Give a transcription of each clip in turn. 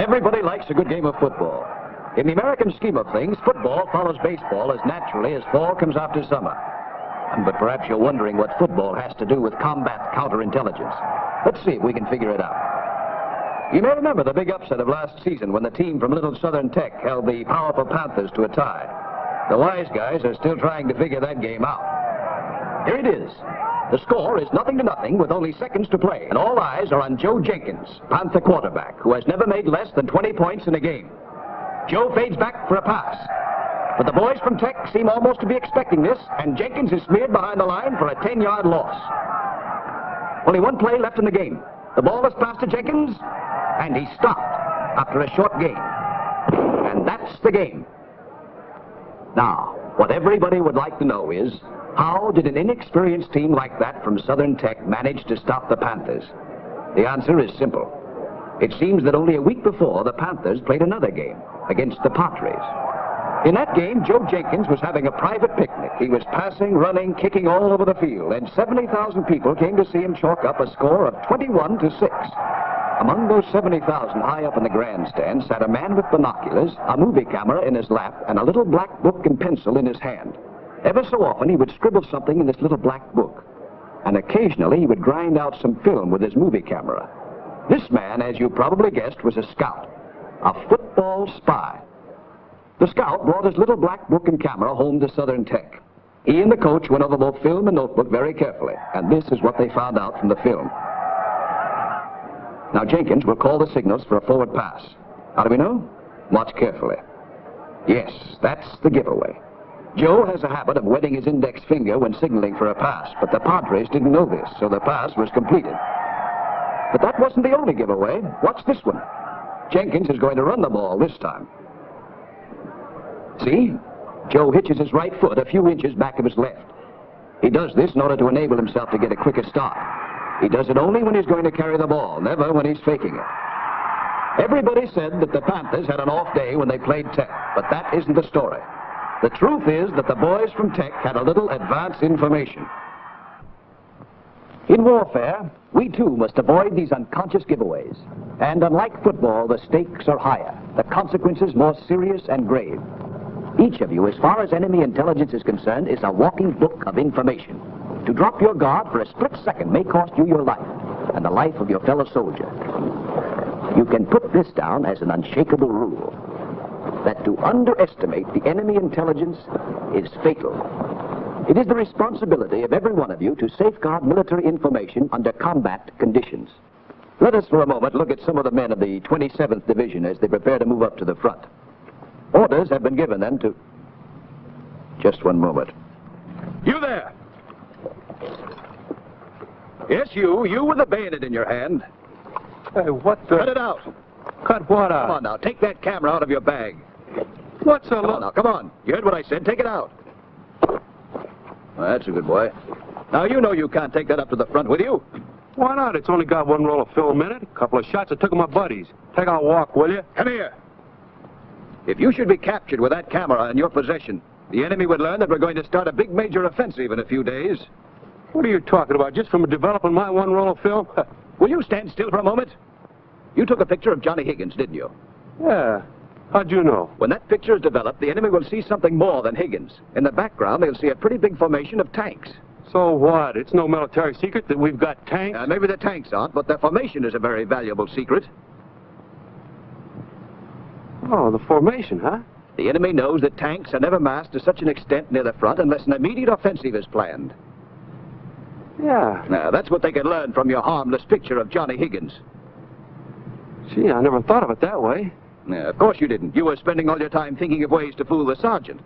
Everybody likes a good game of football. In the American scheme of things, football follows baseball as naturally as fall comes after summer. But perhaps you're wondering what football has to do with combat counterintelligence. Let's see if we can figure it out. You may remember the big upset of last season when the team from Little Southern Tech held the powerful Panthers to a tie. The wise guys are still trying to figure that game out. Here it is. The score is 0-0 with only seconds to play, and all eyes are on Joe Jenkins, Panther quarterback, who has never made less than 20 points in a game. Joe fades back for a pass. But the boys from Tech seem almost to be expecting this, and Jenkins is smeared behind the line for a 10-yard loss. Only one play left in the game. The ball is passed to Jenkins, and he stopped after a short gain. And that's the game. Now, what everybody would like to know is, how did an inexperienced team like that from Southern Tech manage to stop the Panthers? The answer is simple. It seems that only a week before, the Panthers played another game against the Padres. In that game, Joe Jenkins was having a private picnic. He was passing, running, kicking all over the field, and 70,000 people came to see him chalk up a score of 21-6. Among those 70,000 high up in the grandstand sat a man with binoculars, a movie camera in his lap, and a little black book and pencil in his hand. Ever so often, he would scribble something in this little black book, and occasionally he would grind out some film with his movie camera. This man, as you probably guessed, was a scout, a football spy. The scout brought his little black book and camera home to Southern Tech. He and the coach went over both film and notebook very carefully, and this is what they found out from the film. Now, Jenkins will call the signals for a forward pass. How do we know? Watch carefully. Yes, that's the giveaway. Joe has a habit of wetting his index finger when signaling for a pass, but the Padres didn't know this, so the pass was completed. But that wasn't the only giveaway. Watch this one. Jenkins is going to run the ball this time. See? Joe hitches his right foot a few inches back of his left. He does this in order to enable himself to get a quicker start. He does it only when he's going to carry the ball, never when he's faking it. Everybody said that the Panthers had an off day when they played Tech, but that isn't the story. The truth is that the boys from Tech had a little advance information. In warfare, we too must avoid these unconscious giveaways. And unlike football, the stakes are higher, the consequences more serious and grave. Each of you, as far as enemy intelligence is concerned, is a walking book of information. To drop your guard for a split second may cost you your life and the life of your fellow soldier. You can put this down as an unshakable rule, that to underestimate the enemy intelligence is fatal. It is the responsibility of every one of you to safeguard military information under combat conditions. Let us for a moment look at some of the men of the 27th Division as they prepare to move up to the front. Orders have been given then to... Just one moment. You there! Yes, you with the bayonet in your hand. Hey, what the... Cut it out. Cut what out? Come on now, take that camera out of your bag. What's a... Come on now, come on. You heard what I said, take it out. Well, that's a good boy. Now, you know you can't take that up to the front with you. Why not? It's only got one roll of film in it. A couple of shots. I took my buddies. Take our walk, will you? Come here. If you should be captured with that camera in your possession, the enemy would learn that we're going to start a big major offensive in a few days. What are you talking about? Just from developing my one roll of film? Will you stand still for a moment? You took a picture of Johnny Higgins, didn't you? Yeah. How'd you know? When that picture is developed, the enemy will see something more than Higgins. In the background, they'll see a pretty big formation of tanks. So what? It's no military secret that we've got tanks? Maybe the tanks aren't, but their formation is a very valuable secret. Oh, the formation, huh? The enemy knows that tanks are never massed to such an extent near the front unless an immediate offensive is planned. Yeah. Now, that's what they can learn from your harmless picture of Johnny Higgins. Gee, I never thought of it that way. Yeah, of course you didn't. You were spending all your time thinking of ways to fool the sergeant.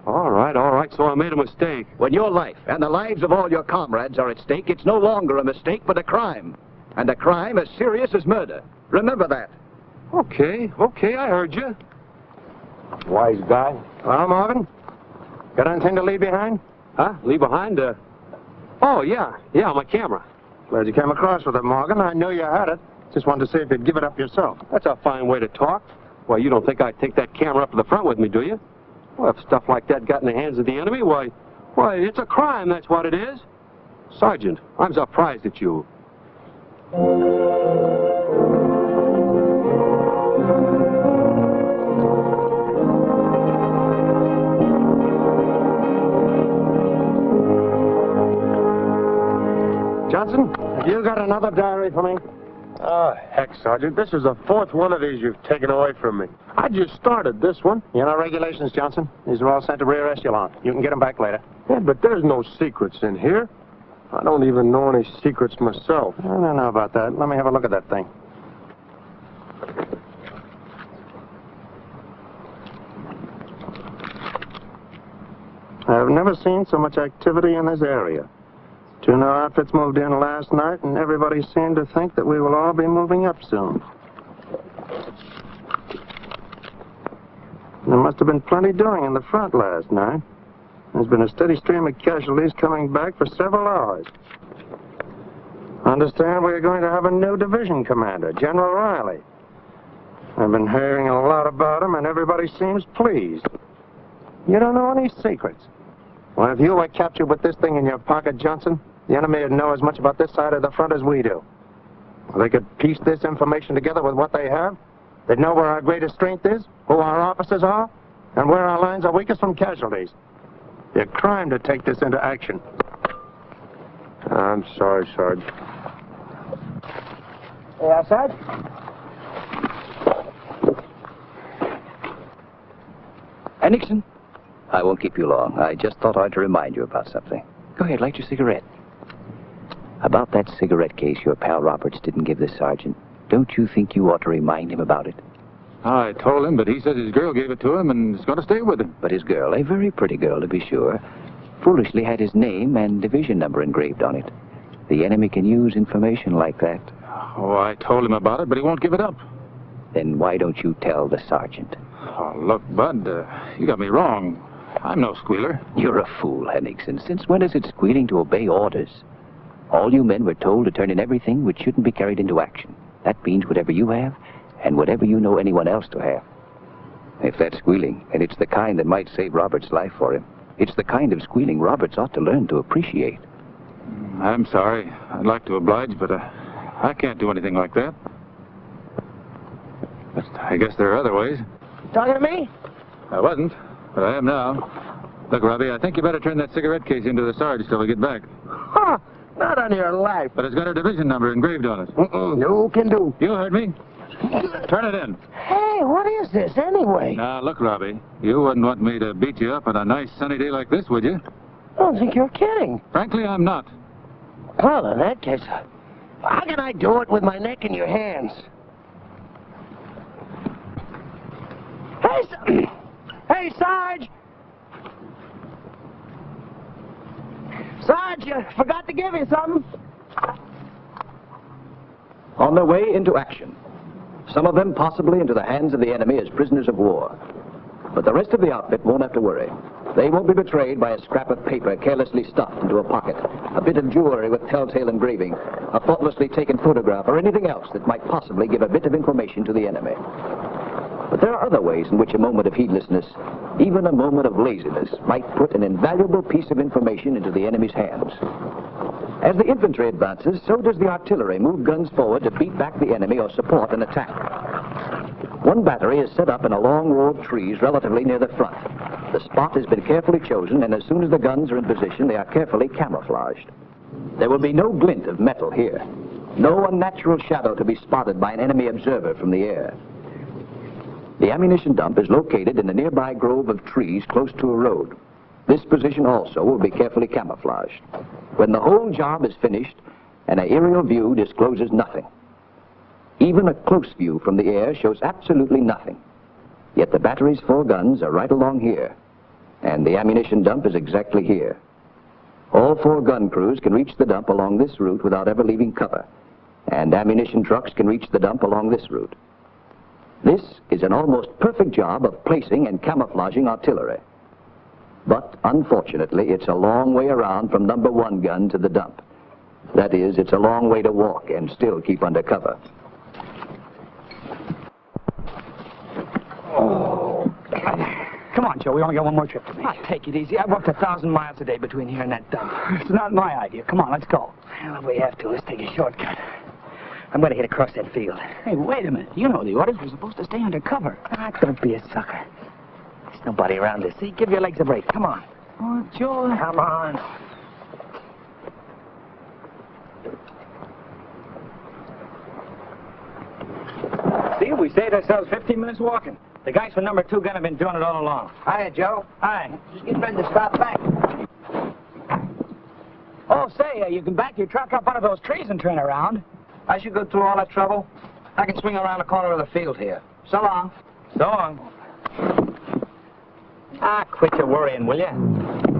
All right, so I made a mistake. When your life and the lives of all your comrades are at stake, it's no longer a mistake, but a crime. And a crime as serious as murder. Remember that. Okay, I heard you. Wise guy. Well, Marvin, got anything to leave behind? Huh? Leave behind? Oh, yeah, my camera. Glad you came across with it, Morgan. I knew you had it. Just wanted to see if you'd give it up yourself. That's a fine way to talk. Well, you don't think I'd take that camera up to the front with me, do you? Well, if stuff like that got in the hands of the enemy, why, it's a crime, that's what it is. Sergeant, I'm surprised at you. Have you got another diary for me? Oh, heck, Sergeant. This is the fourth one of these you've taken away from me. I just started this one. You know regulations, Johnson. These are all sent to rear echelon. You can get them back later. Yeah, but there's no secrets in here. I don't even know any secrets myself. I don't know about that. Let me have a look at that thing. I've never seen so much activity in this area. 2 new outfits moved in last night, and everybody seemed to think that we will all be moving up soon. There must have been plenty doing in the front last night. There's been a steady stream of casualties coming back for several hours. I understand we're going to have a new division commander, General Riley. I've been hearing a lot about him, and everybody seems pleased. You don't know any secrets. Well, if you were captured with this thing in your pocket, Johnson, the enemy would know as much about this side of the front as we do. Well, they could piece this information together with what they have. They'd know where our greatest strength is, who our officers are, and where our lines are weakest from casualties. It's a crime to take this into action. I'm sorry, Sarge. Yeah, Sarge? Nixon, I won't keep you long. I just thought I'd remind you about something. Go ahead, light your cigarette. About that cigarette case your pal Roberts didn't give the sergeant. Don't you think you ought to remind him about it? I told him, but he says his girl gave it to him and is going to stay with him. But his girl, a very pretty girl to be sure, foolishly had his name and division number engraved on it. The enemy can use information like that. Oh, I told him about it, but he won't give it up. Then why don't you tell the sergeant? Oh, look, Bud, you got me wrong. I'm no squealer. You're a fool, Henningsen. Since when is it squealing to obey orders? All you men were told to turn in everything which shouldn't be carried into action. That means whatever you have and whatever you know anyone else to have. If that's squealing, and it's the kind that might save Robert's life for him, it's the kind of squealing Roberts ought to learn to appreciate. I'm sorry. I'd like to oblige, but I can't do anything like that. But I guess there are other ways. Talking to me? I wasn't, but I am now. Look, Robbie, I think you better turn that cigarette case into the Sarge till we get back. Huh, not on your life. But it's got our division number engraved on it. No can do. You heard me. Turn it in. Hey, what is this anyway? Now, look, Robbie, you wouldn't want me to beat you up on a nice sunny day like this, would you? I don't think you're kidding. Frankly, I'm not. Well, in that case, how can I do it with my neck in your hands? Hey, Sarge! Sarge, you forgot to give you something. On their way into action, some of them possibly into the hands of the enemy as prisoners of war. But the rest of the outfit won't have to worry. They won't be betrayed by a scrap of paper carelessly stuffed into a pocket, a bit of jewelry with telltale engraving, a thoughtlessly taken photograph, or anything else that might possibly give a bit of information to the enemy. But there are other ways in which a moment of heedlessness, even a moment of laziness, might put an invaluable piece of information into the enemy's hands. As the infantry advances, so does the artillery move guns forward to beat back the enemy or support an attack. One battery is set up in a long row of trees relatively near the front. The spot has been carefully chosen, and as soon as the guns are in position, they are carefully camouflaged. There will be no glint of metal here, no unnatural shadow to be spotted by an enemy observer from the air. The ammunition dump is located in a nearby grove of trees close to a road. This position also will be carefully camouflaged. When the whole job is finished, an aerial view discloses nothing. Even a close view from the air shows absolutely nothing. Yet the battery's 4 guns are right along here, and the ammunition dump is exactly here. All 4 gun crews can reach the dump along this route without ever leaving cover, and ammunition trucks can reach the dump along this route. This is an almost perfect job of placing and camouflaging artillery. But, unfortunately, it's a long way around from number 1 gun to the dump. That is, it's a long way to walk and still keep under cover. Oh. Come on, Joe. We only got one more trip to make. Ah, take it easy. I walked 1,000 miles a day between here and that dump. It's not my idea. Come on, let's go. Well, if we have to, let's take a shortcut. I'm going to get across that field. Hey, wait a minute. You know the orders. We're supposed to stay under cover. Ah, don't be a sucker. There's nobody around to see. Give your legs a break. Come on. Oh, Joe. Come on. See, we saved ourselves 15 minutes walking. The guys from number 2 gun have been doing it all along. Hiya, Joe. Hi. Just getting ready to stop back. Oh, say, you can back your truck up under those trees and turn around. I should go through all that trouble. I can swing around the corner of the field here. So long. So long. Ah, quit your worrying, will you?